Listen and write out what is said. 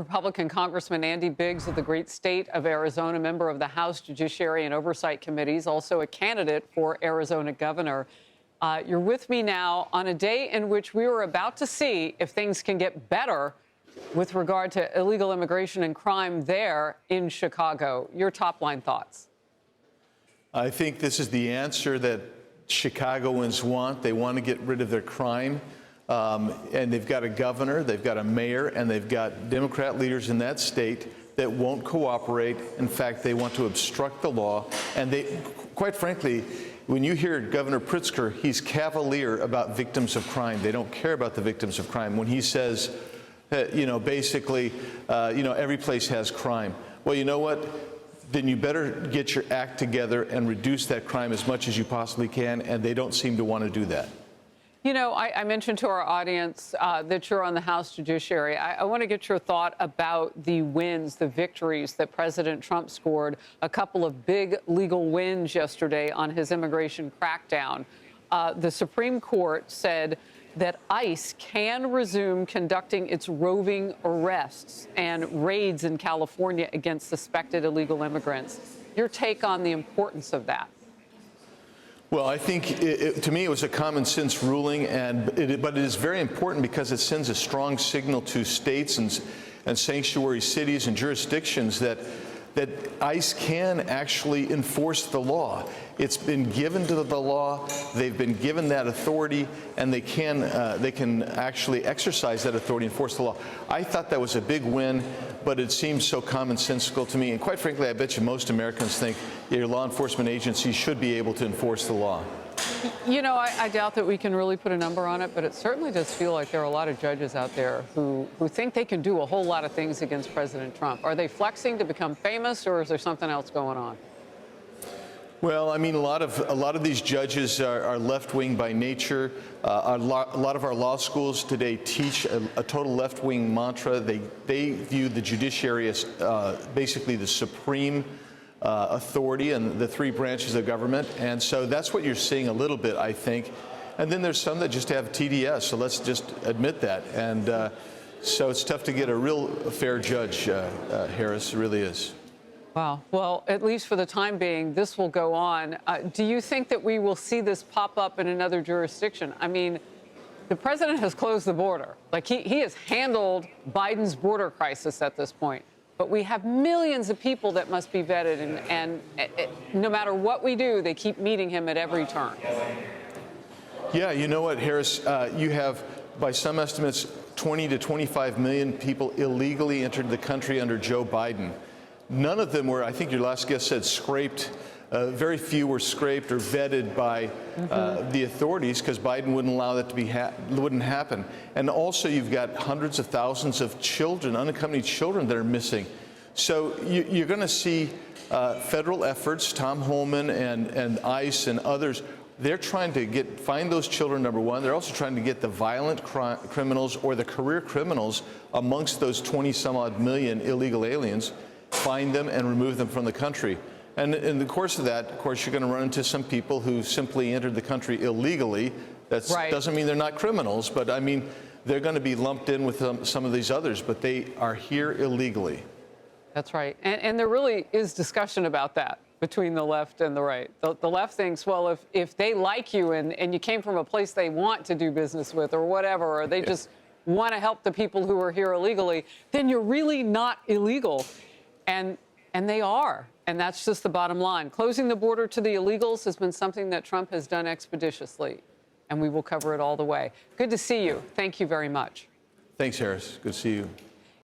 Republican Congressman Andy Biggs of the great state of Arizona, member of the House Judiciary and Oversight Committees, also a candidate for Arizona governor. You're with me now on a day in which we were about to see if things can get better with regard to illegal immigration and crime there in Chicago. Your top-line thoughts? I think this is the answer that Chicagoans want. They want to get rid of their crime. And they've got a governor, they've got a mayor, and they've got Democrat leaders in that state that won't cooperate. In fact, they want to obstruct the law. And they, quite frankly, when you hear Governor Pritzker, he's cavalier about victims of crime. They don't care about the victims of crime. When he says, basically, every place has crime. Well, you know what? Then you better get your act together and reduce that crime as much as you possibly can. And they don't seem to want to do that. You know, I mentioned to our audience that you're on the House Judiciary. I want to get your thought about the wins, the victories that President Trump scored, a couple of big legal wins yesterday on his immigration crackdown. The Supreme Court said that ICE can resume conducting its roving arrests and raids in California against suspected illegal immigrants. Your take on the importance of that? Well, I think, to me, it was a common sense ruling, but it is very important because it sends a strong signal to states and sanctuary cities and jurisdictions that ICE can actually enforce the law. It's been given to the law, they've been given that authority, and they can actually exercise that authority and enforce the law. I thought that was a big win, but it seems so commonsensical to me. And quite frankly, I bet you most Americans think your law enforcement agency should be able to enforce the law. You know, I doubt that we can really put a number on it, but it certainly does feel like there are a lot of judges out there who think they can do a whole lot of things against President Trump. Are they flexing to become famous, or is there something else going on? Well, I mean, a lot of these judges are left-wing by nature. A lot of our law schools today teach a total left-wing mantra. They view the judiciary as basically the supreme authority and the three branches of government. And so that's what you're seeing a little bit, I think. And then there's some that just have TDS, so let's just admit that. And so it's tough to get a real fair judge, Harris, it really is. Wow. Well, at least for the time being, this will go on. Do you think that we will see this pop up in another jurisdiction? I mean, the president has closed the border. Like, he has handled Biden's border crisis at this point. But we have millions of people that must be vetted, and no matter what we do, they keep meeting him at every turn. Yeah, you know what, Harris? You have, by some estimates, 20 to 25 million people illegally entered the country under Joe Biden. None of them were, I think your last guest said, scraped. Very few were scraped or vetted by the authorities because Biden wouldn't allow that to wouldn't happen. And also you've got hundreds of thousands of children, unaccompanied children that are missing. So you're going to see federal efforts, Tom Homan and ICE and others. They're trying to find those children, number one. They're also trying to get the violent criminals or the career criminals amongst those 20-some-odd million illegal aliens, find them and remove them from the country. And in the course of that, of course, you're going to run into some people who simply entered the country illegally. That doesn't mean they're not criminals, but I mean, they're going to be lumped in with some of these others, but they are here illegally. That's right. And there really is discussion about that between the left and the right. The left thinks, well, if they like you and you came from a place they want to do business with or whatever, or they just want to help the people who are here illegally, then you're really not illegal. And they are. And that's just the bottom line. Closing the border to the illegals has been something that Trump has done expeditiously, and we will cover it all the way. Good to see you. Thank you very much. Thanks, Harris. Good to see you.